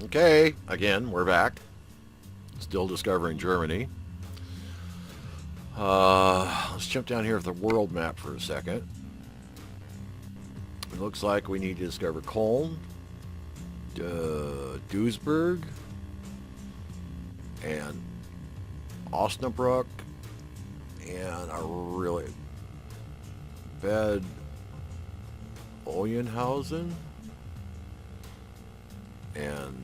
Okay, again, we're back. Still discovering Germany. Let's jump down here with the world map for a second. It looks like we need to discover Köln, Duisburg, and Osnabrück, and a really bad Oyenhausen, and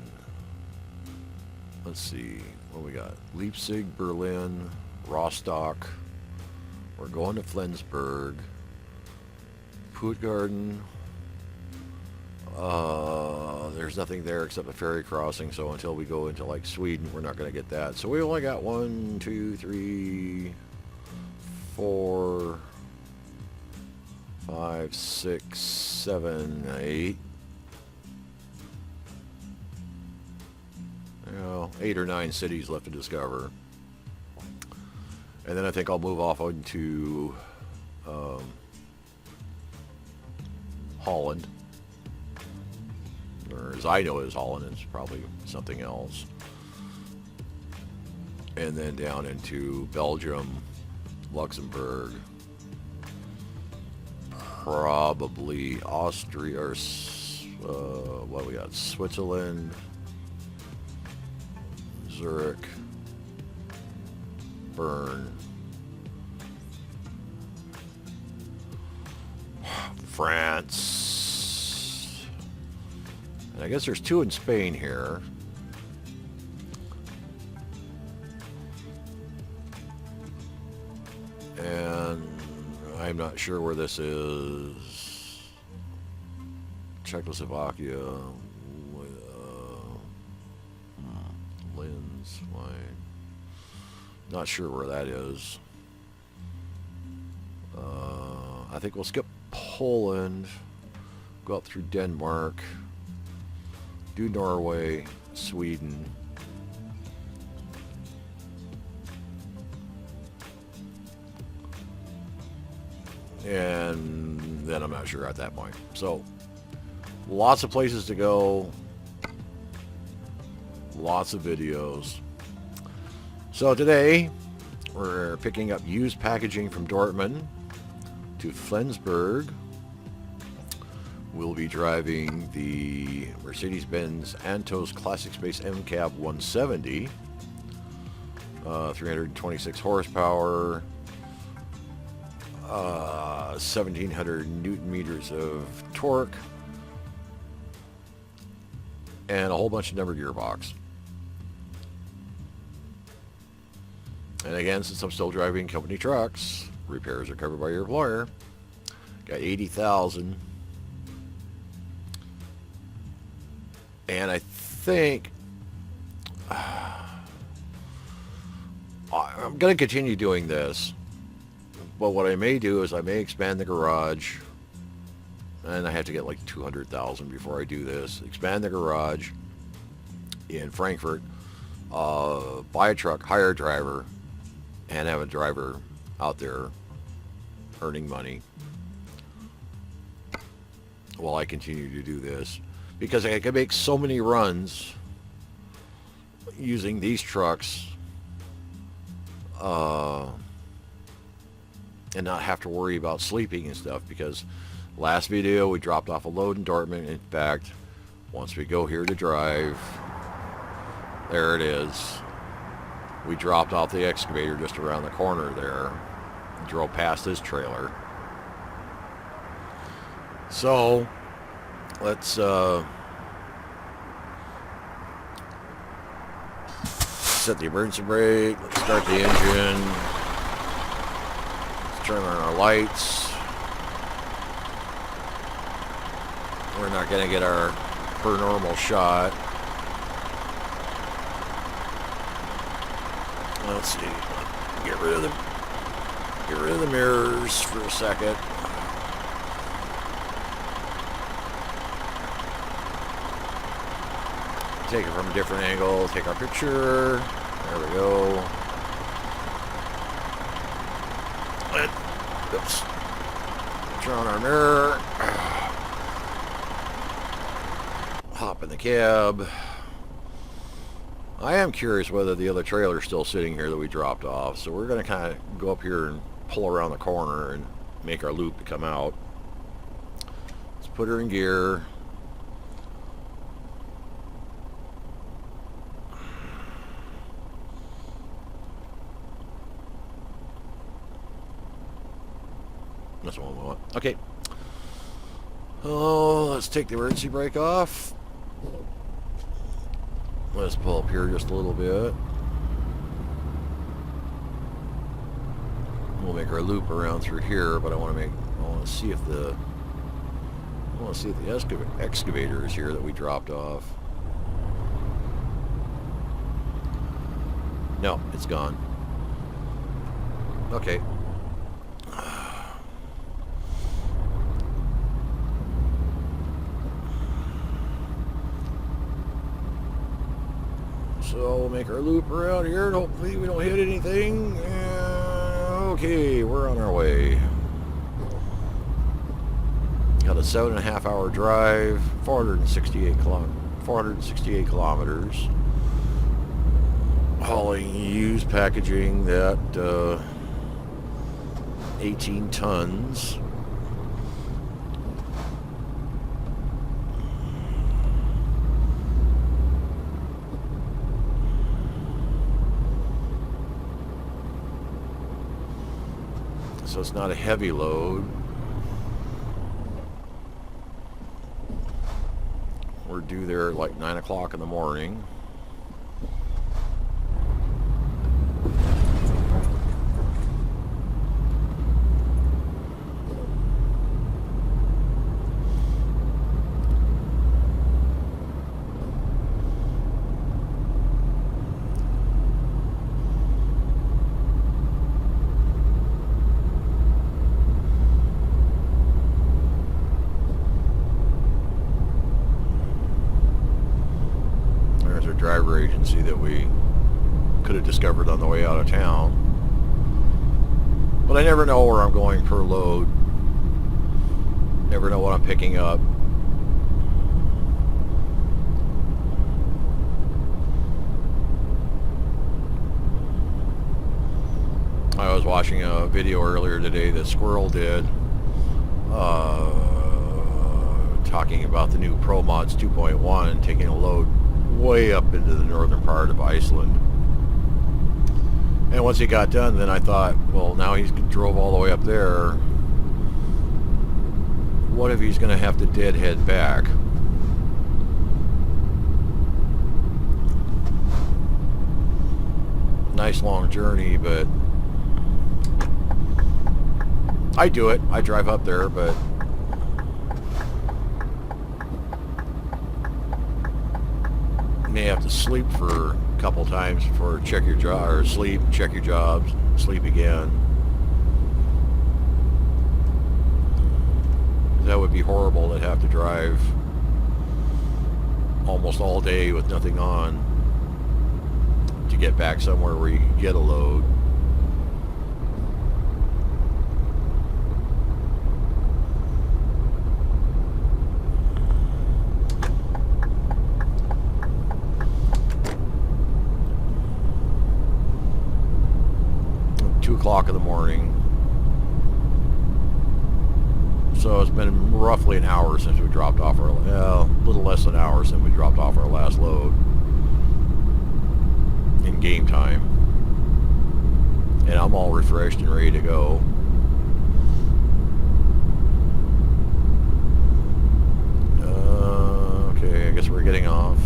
let's see, what we got? Leipzig, Berlin, Rostock. We're going to Flensburg, Puttgarden. There's nothing there except a ferry crossing, so until we go into like Sweden, we're not going to get that. So we only got 1, 2, 3, 4, 5, 6, 7, 8. 8 or 9 cities left to discover. And then I think I'll move off into Holland. Or as I know it as Holland, it's probably something else. And then down into Belgium, Luxembourg, probably Austria, or what we got? Switzerland, Zurich, Bern, France, and I guess there's 2 in Spain here. And I'm not sure where this is. Czechoslovakia, Linz, not sure where that is. I think we'll skip Poland, go up through Denmark, do Norway, Sweden, and then I'm not sure at that point. So lots of places to go, lots of videos. So today we're picking up used packaging from Dortmund to Flensburg. We'll be driving the Mecedes-Benz Antos ClassicSpace M-cab 170, 326 horsepower, 1700 newton meters of torque, and a whole bunch of numbered gearbox. And again, since I'm still driving company trucks, repairs are covered by your employer. Got 80,000. And I think I'm going to continue doing this. But what I may do is I may expand the garage. And I have to get like 200,000 before I do this. Expand the garage in Frankfurt. Buy a truck, hire a driver, and have a driver out there earning money while I continue to do this, because I can make so many runs using these trucks and not have to worry about sleeping and stuff. Because last video we dropped off a load in Dortmund. In fact, once we go here to drive, there it is. We dropped off the excavator just around the corner there. Drove past his trailer. So, let's set the emergency brake. Let's start the engine. Let's turn on our lights. We're not going to get our per normal shot. Let's see. Get rid of the mirrors for a second. Take it from a different angle. Take our picture. There we go. Oops. Turn on our mirror. Hop in the cab. I am curious whether the other trailer is still sitting here that we dropped off. So we're going to kind of go up here and pull around the corner and make our loop to come out. Let's put her in gear. That's what we want. Okay. Oh, let's take the emergency brake off. Let's pull up here just a little bit. We'll make our loop around through here, but I want to see if the excavator is here that we dropped off. No, it's gone. Okay. So we'll make our loop around here and hopefully we don't hit anything. Okay, we're on our way. Got a 7.5 hour drive, 468 kilometers. Hauling used packaging that 18 tons. So it's not a heavy load. We're due there at like 9 o'clock in the morning. Driver agency that we could have discovered on the way out of town. But I never know where I'm going per load. Never know what I'm picking up. I was watching a video earlier today that Squirrel did talking about the new Pro Mods 2.1 taking a load way up into the northern part of Iceland. And once he got done, then I thought, well, now he's drove all the way up there. What if he's going to have to deadhead back? Nice long journey, but I do it. I drive up there, but may have to sleep for a couple times before check your job, or sleep, check your jobs, sleep again. That would be horrible to have to drive almost all day with nothing on to get back somewhere where you can get a load. O'clock in the morning. So it's been roughly an hour since we dropped off our, a little less than an hour since we dropped off our last load in game time. And I'm all refreshed and ready to go. Okay, I guess we're getting off.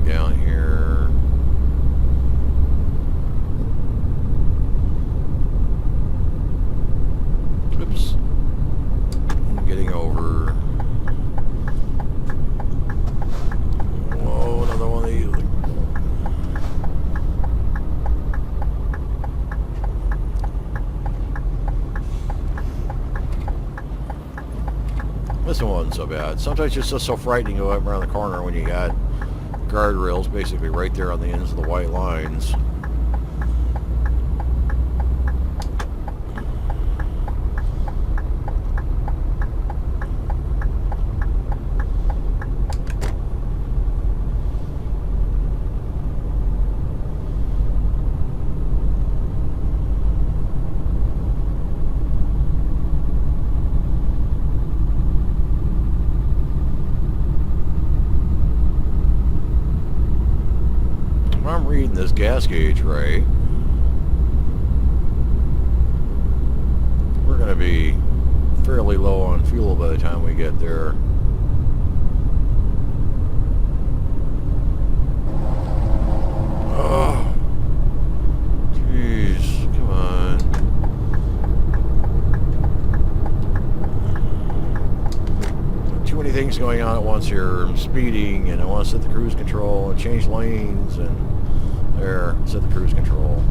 Down here. Oops. I'm getting over. Whoa, another one of these. This one wasn't so bad. Sometimes it's just so frightening to go up around the corner when you got guardrails basically right there on the ends of the white lines. reading this gas gauge right, we're going to be fairly low on fuel by the time we get there. Oh, jeez, come on. Too many things going on at once here. I'm speeding, and I want to set the cruise control and change lanes, and there, set the cruise control.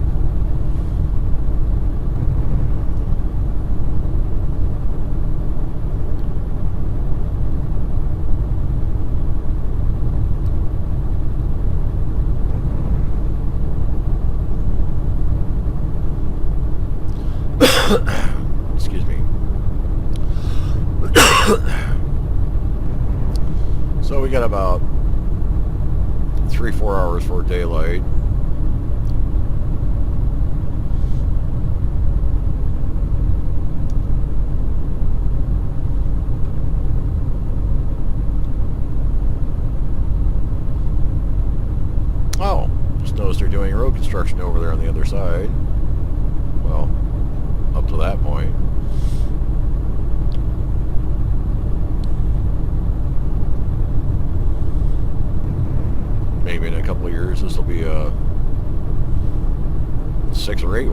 Excuse me. So we got about 3-4 hours for daylight. Oh, just noticed they're doing road construction over there on the other side. Well, up to that point. Maybe in a couple of years this will be a 6 or 8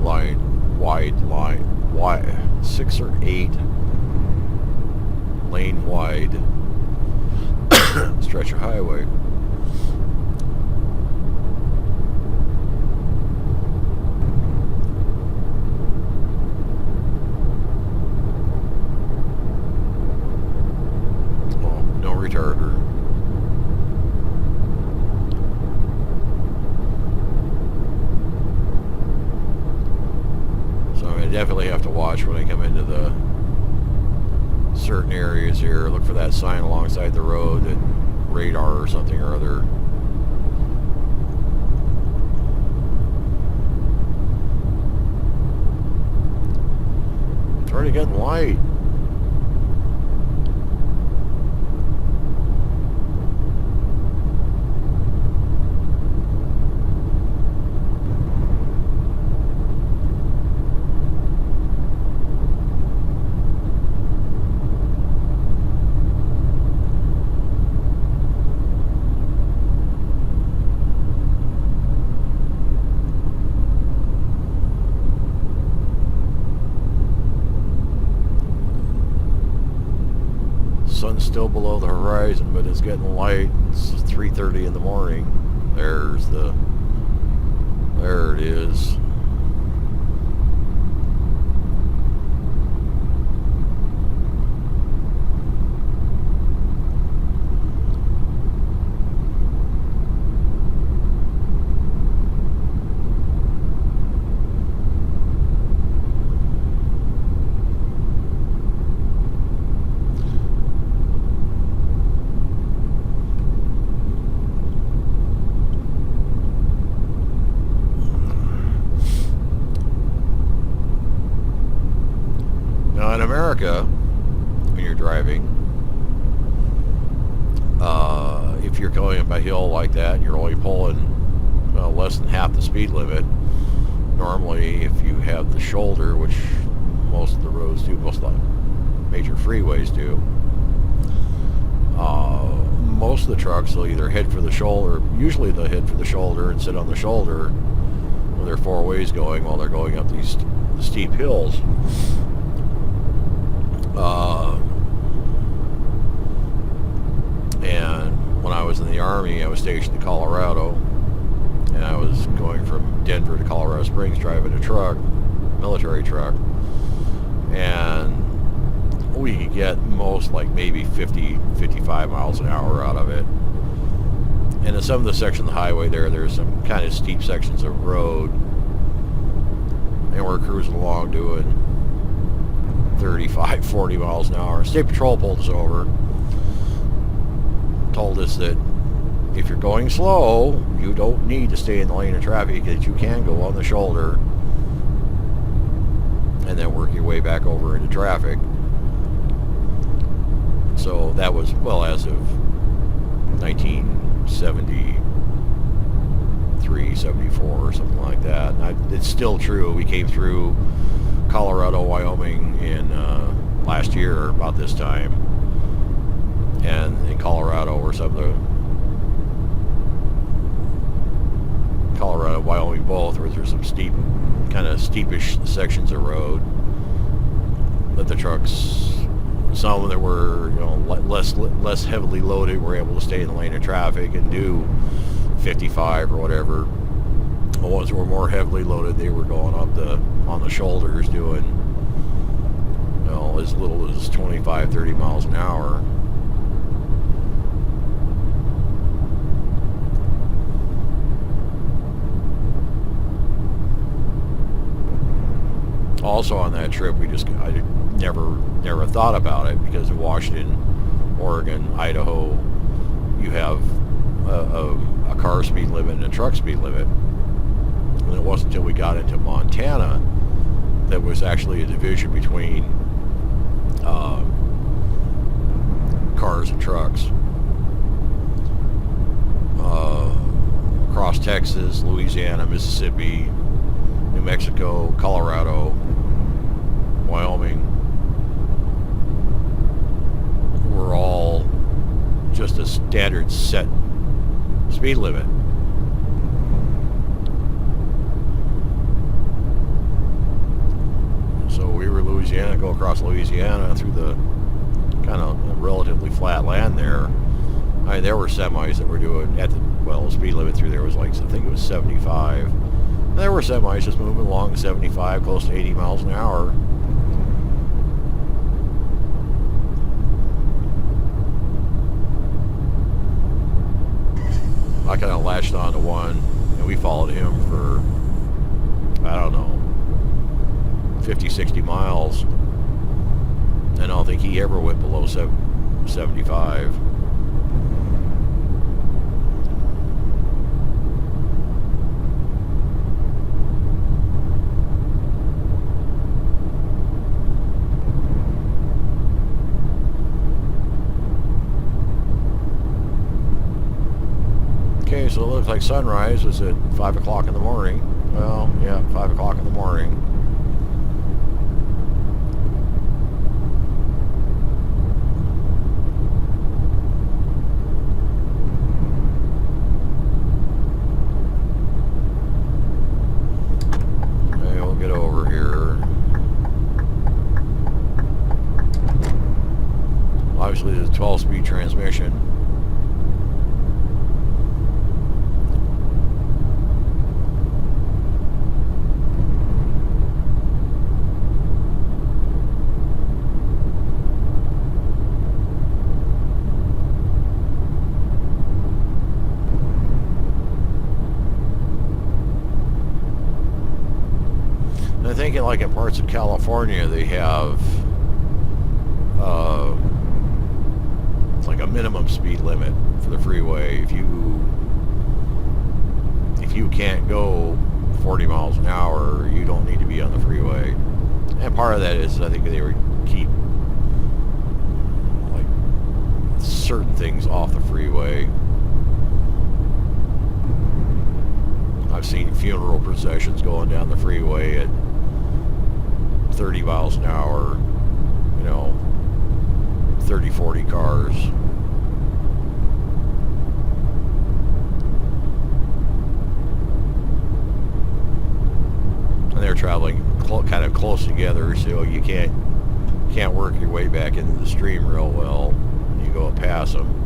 line wide line 6 or 8 lane wide stretch of highway. Oh, no retarder. Definitely have to watch when I come into the certain areas here. Look for that sign alongside the road, that radar or something or other. It's already getting light. Sun's still below the horizon, but it's getting light. It's 3:30 in the morning. There it is. Now in America, when you're driving, if you're going up a hill like that and you're only pulling less than half the speed limit, normally if you have the shoulder, which most of the roads do, most of the major freeways do, most of the trucks will either head for the shoulder, usually they'll head for the shoulder and sit on the shoulder with their 4 ways going while they're going up these steep hills. And when I was in the Army, I was stationed in Colorado, and I was going from Denver to Colorado Springs driving a truck, military truck, and we could get most like maybe 50, 55 miles an hour out of it. And in some of the sections of the highway there's some kind of steep sections of road, and we're cruising along doing 35, 40 miles an hour. State Patrol pulled us over, told us that if you're going slow, you don't need to stay in the lane of traffic, that you can go on the shoulder and then work your way back over into traffic. So that was, well, as of 1970, 73, 74, or something like that. And it's still true. We came through Colorado, Wyoming in last year about this time, and in Colorado were some of the Colorado, Wyoming both, where there's some steep, kind of steepish sections of road that the trucks, some that were, you know, less heavily loaded, were able to stay in the lane of traffic and do 55 or whatever. The ones that were more heavily loaded, they were going up on the shoulders doing, you know, as little as 25, 30 miles an hour. Also on that trip, I never thought about it, because in Washington, Oregon, Idaho, you have a car speed limit and a truck speed limit. And it wasn't until we got into Montana that was actually a division between cars and trucks. Across Texas, Louisiana, Mississippi, New Mexico, Colorado, Wyoming were all just a standard set speed limit. So we were in Louisiana, go across Louisiana through the kind of relatively flat land there. I mean, there were semis that were doing the speed limit through there was like, I think it was 75. And there were semis just moving along 75, close to 80 miles an hour. I kind of latched onto one, and we followed him for, I don't know, 50, 60 miles. And I don't think he ever went below 75. Okay, so it looks like sunrise was at 5 o'clock in the morning. Well, yeah, 5 o'clock in the morning. Okay, we'll get over here. Obviously, there's a 12-speed transmission. I'm thinking, like in parts of California, they have like a minimum speed limit for the freeway. If you can't go 40 miles an hour, you don't need to be on the freeway. And part of that is, I think, they would keep like certain things off the freeway. I've seen funeral processions going down the freeway at 30 miles an hour, you know, 30, 40 cars. And they're traveling kind of close together, so you can't work your way back into the stream real well. You go past them.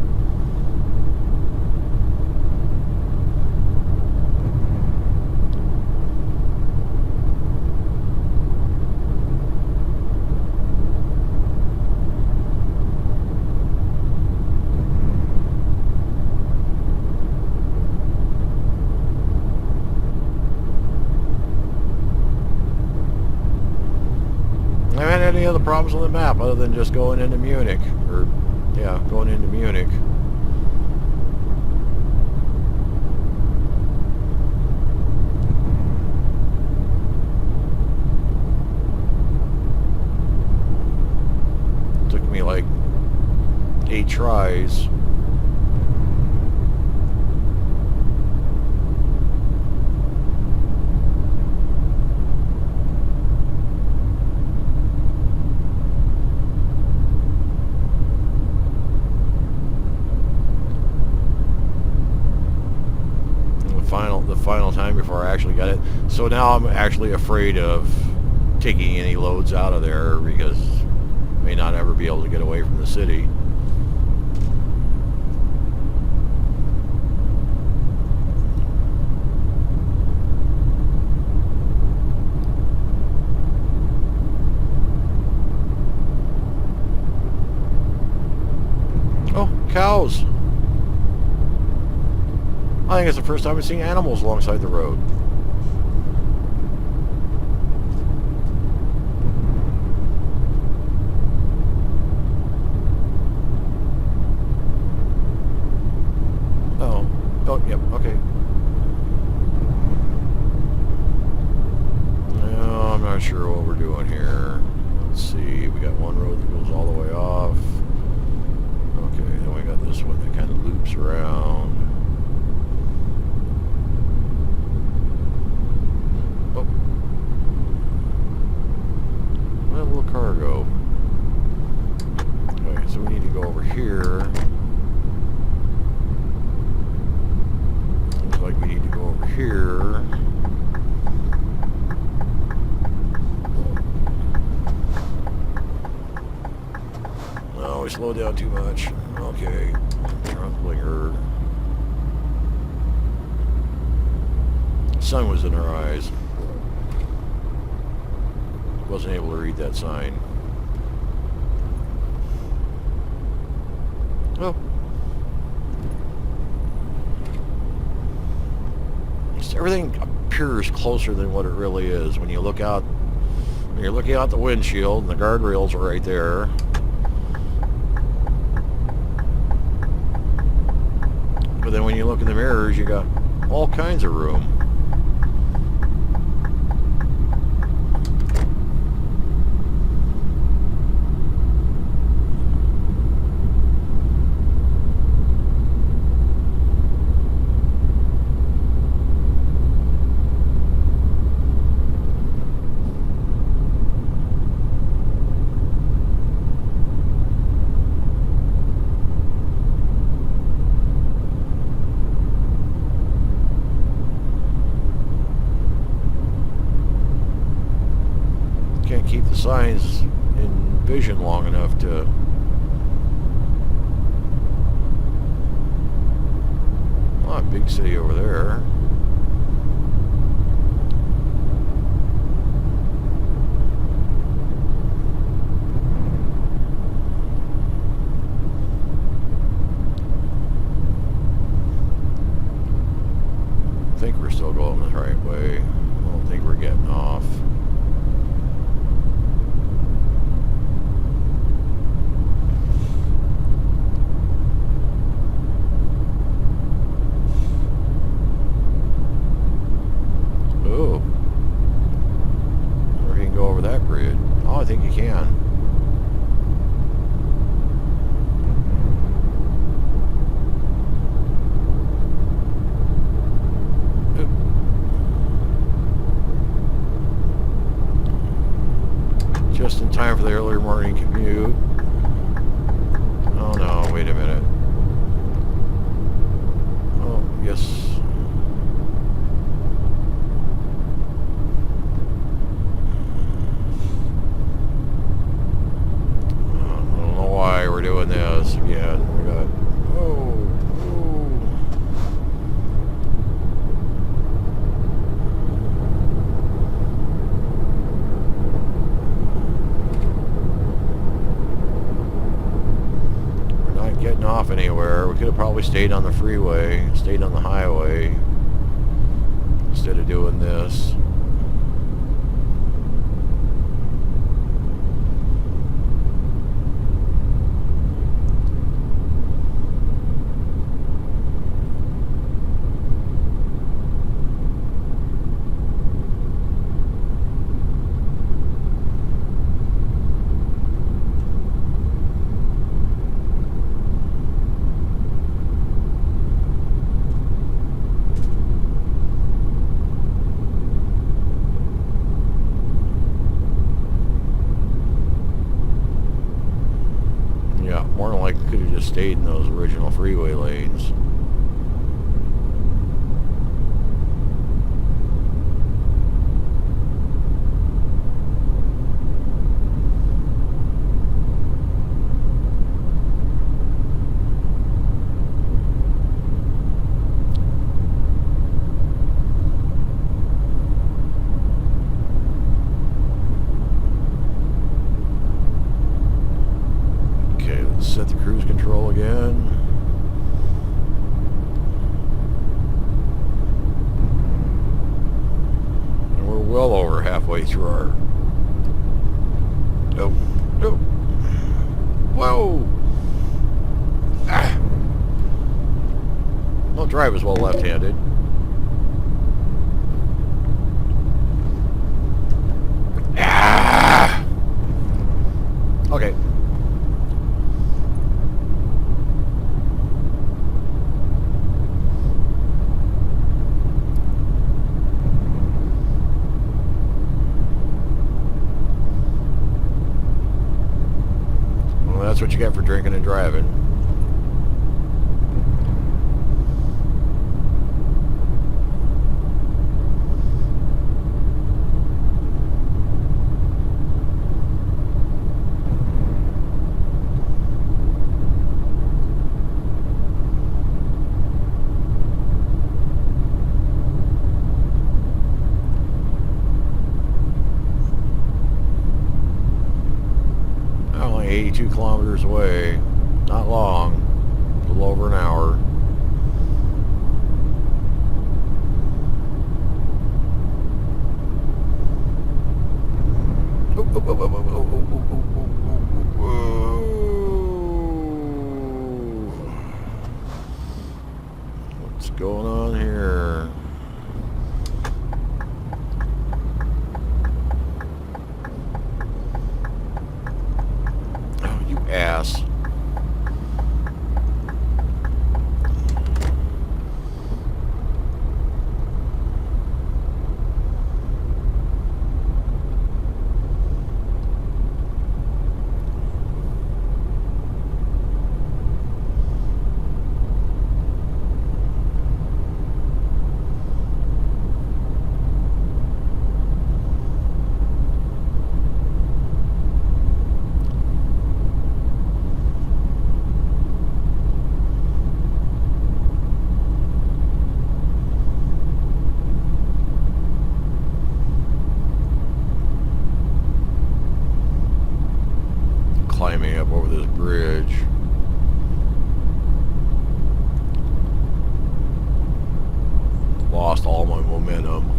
I haven't had any other problems on the map other than just going into Munich, going into Munich. Took me like 8 tries. before I actually got it. So now I'm actually afraid of taking any loads out of there because I may not ever be able to get away from the city. Oh, cows. I think it's the first time I've seen animals alongside the road. Oh. Oh, yep, okay. No, I'm not sure what we're doing here. Let's see, we got one road that goes all the way off. Okay, then we got this one that kind of loops around. Oh. Where did the little car go? Okay, so we need to go over here. Looks like we need to go over here. No, we slowed down too much. Okay, front blinker. Sun was in our eyes. Wasn't able to read that sign. Oh. Everything appears closer than what it really is when you look out. When you're looking out the windshield and the guardrails are right there. But then when you look in the mirrors, you got all kinds of room. Can't keep the signs in vision long enough to... Oh, a big city over there. I think we're still going the right way. I don't think we're getting off. Oh. Or you can go over that bridge. Oh, I think you can. Just in time for the early morning commute. Oh no, wait a minute. Oh, yes. I don't know why we're doing this again. We got... Oh, oh. Getting off anywhere. We could have probably stayed on the freeway, stayed on the highway instead of doing this. More than likely could have just stayed in those original freeway lanes. Set the cruise control again. And we're well over halfway through our... Oh, no. Whoa! Ah. Don't drive as well left-handed. Ah! Okay. Well, that's what you get for drinking and driving. Only 82 kilometers away. Not long. A little over an hour. What's going on here? Oh, you ass. Climbing up over this bridge. Lost all my momentum.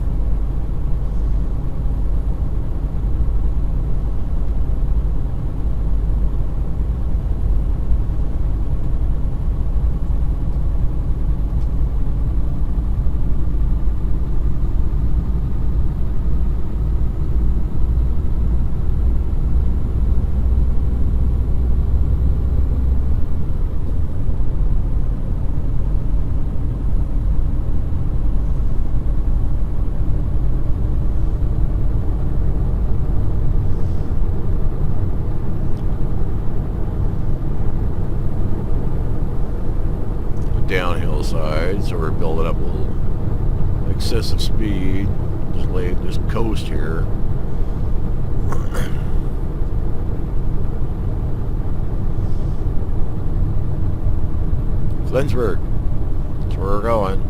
Downhill side, so we're building up a little excessive speed. Just coast here. Flensburg. That's where we're going.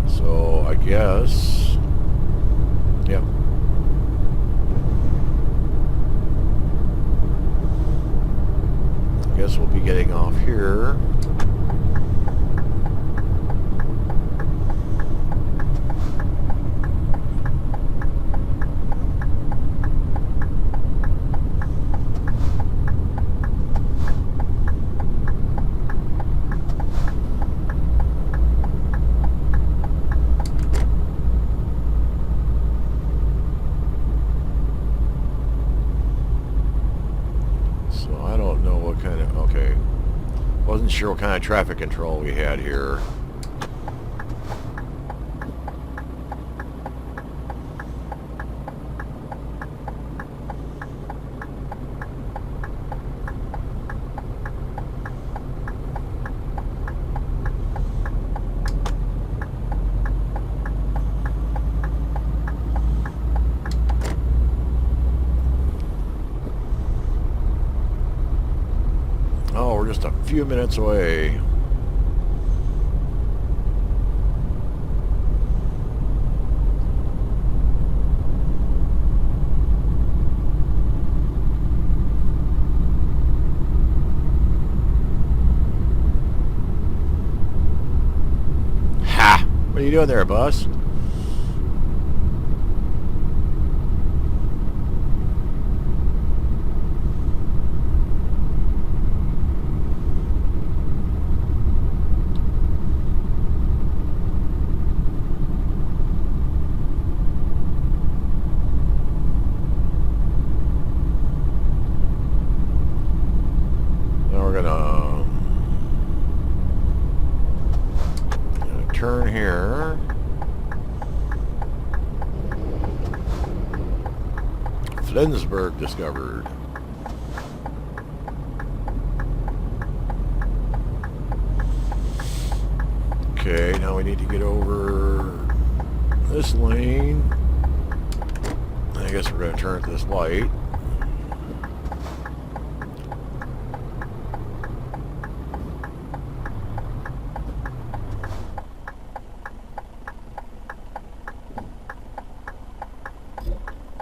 So I guess, yeah. Guess we'll be getting off here. So I don't know what kind of, okay. Wasn't sure what kind of traffic control we had here. Oh, we're just a few minutes away. you doing there, bus? Now we're gonna turn here. Flensburg discovered. Okay, now we need to get over this lane. I guess we're going to turn at this light.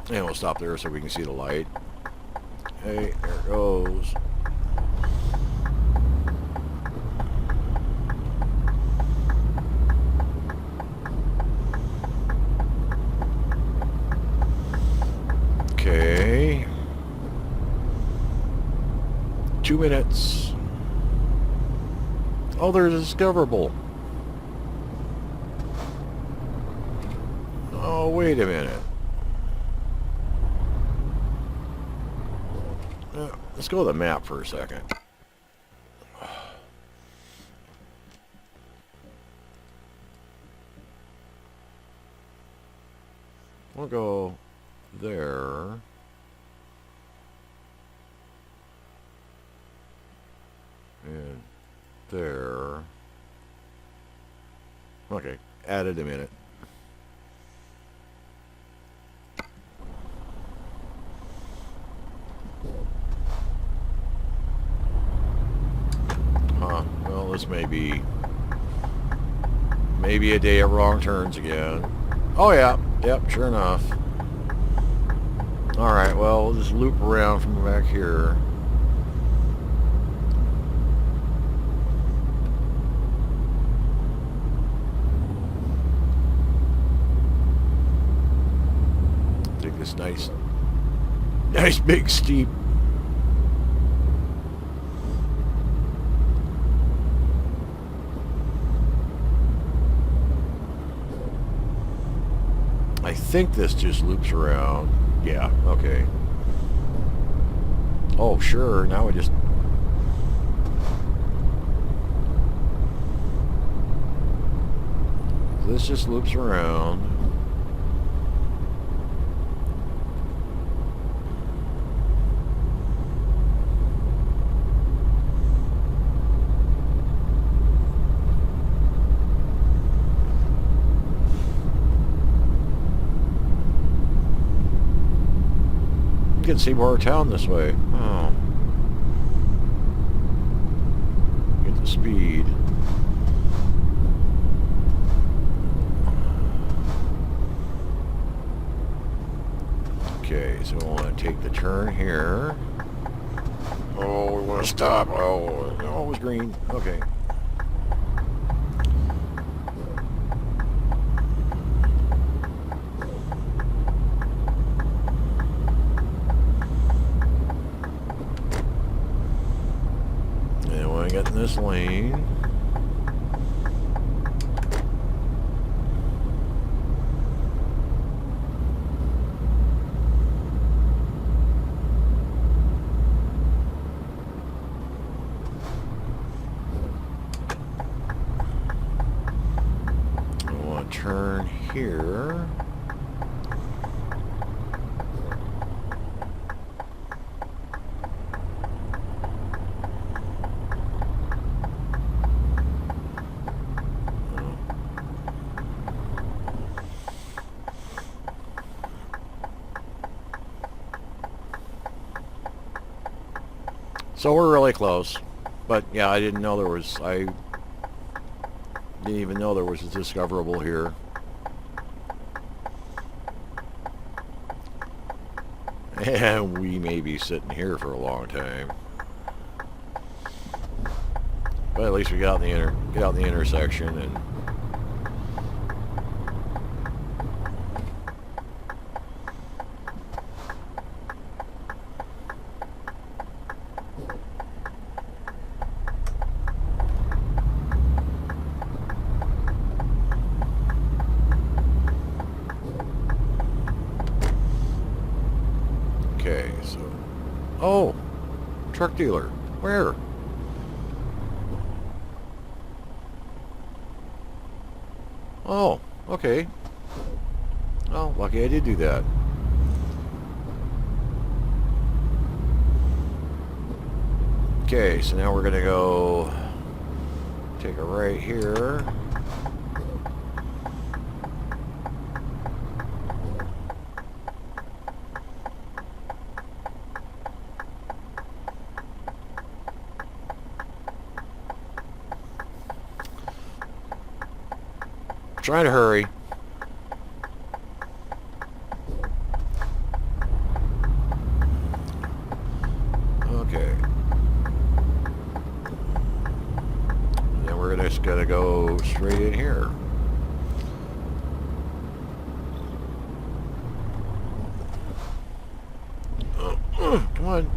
And we'll stop there so we can see the light. Hey, there it goes. Okay. 2 minutes. Oh, there's a discoverable. Oh, wait a minute. Let's go to the map for a second. We'll go there. And there. Okay, added a minute. Well, this may be maybe a day of wrong turns again. Oh yeah, yep, sure enough. Alright, well, we'll just loop around from back here. Take this nice big steep. I think this just loops around. Yeah, okay. Oh, sure, now we just... This just loops around. You can see more town this way. Oh. Get the speed. Okay, so we want to take the turn here. Oh, we want to stop. Oh, no, it was green. Okay. Get in this lane. I want to turn here. So we're really close, but yeah, I didn't even know there was a discoverable here. And we may be sitting here for a long time. But at least we got in the intersection, and Okay, so... Oh! Truck dealer. Where? Oh, okay. Oh, lucky I did do that. Okay, so now we're gonna go take a right here. Trying to hurry. Okay. And then we're just gonna go straight in here. Come on.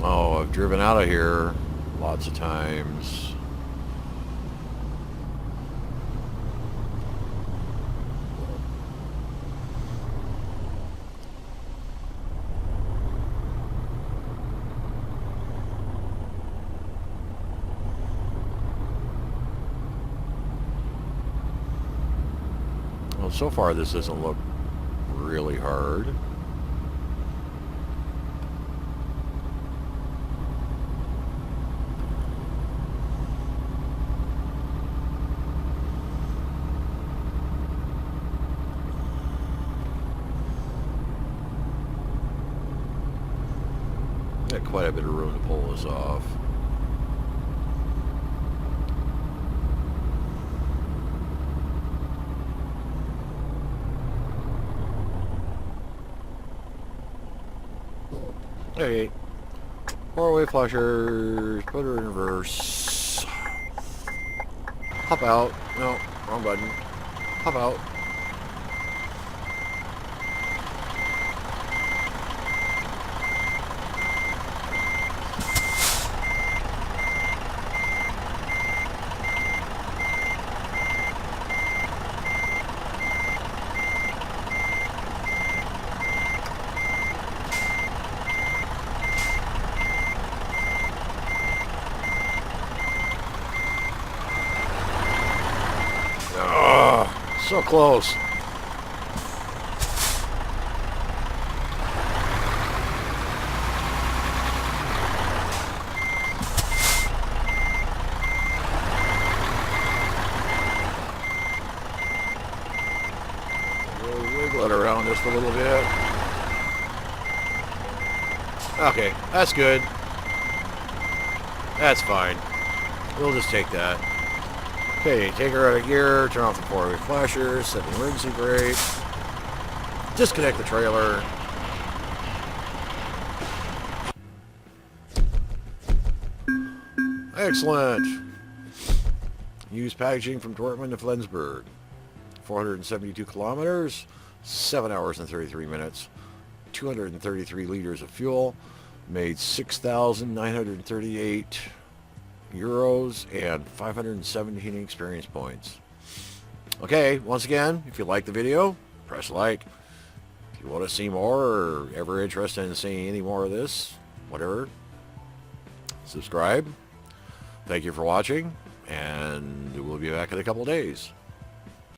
Oh, I've driven out of here lots of times. Well, so far this doesn't look really hard. Got quite a bit of room to pull this off. Hey, four-way flushers, put her in reverse. Hop out. No, wrong button. Hop out. So close. We'll wiggle it around just a little bit. Okay, that's good. That's fine. We'll just take that. Okay, take her out of gear, turn off the four-way flashers, set the emergency brake, disconnect the trailer. Excellent. Use packaging from Dortmund to Flensburg. 472 kilometers, 7 hours and 33 minutes, 233 liters of fuel, made 6,938 euros and 517 experience points. Okay, once again, if you like the video, press like. If you want to see more or ever interested in seeing any more of this, whatever, subscribe. Thank you for watching, and we'll be back in a couple days.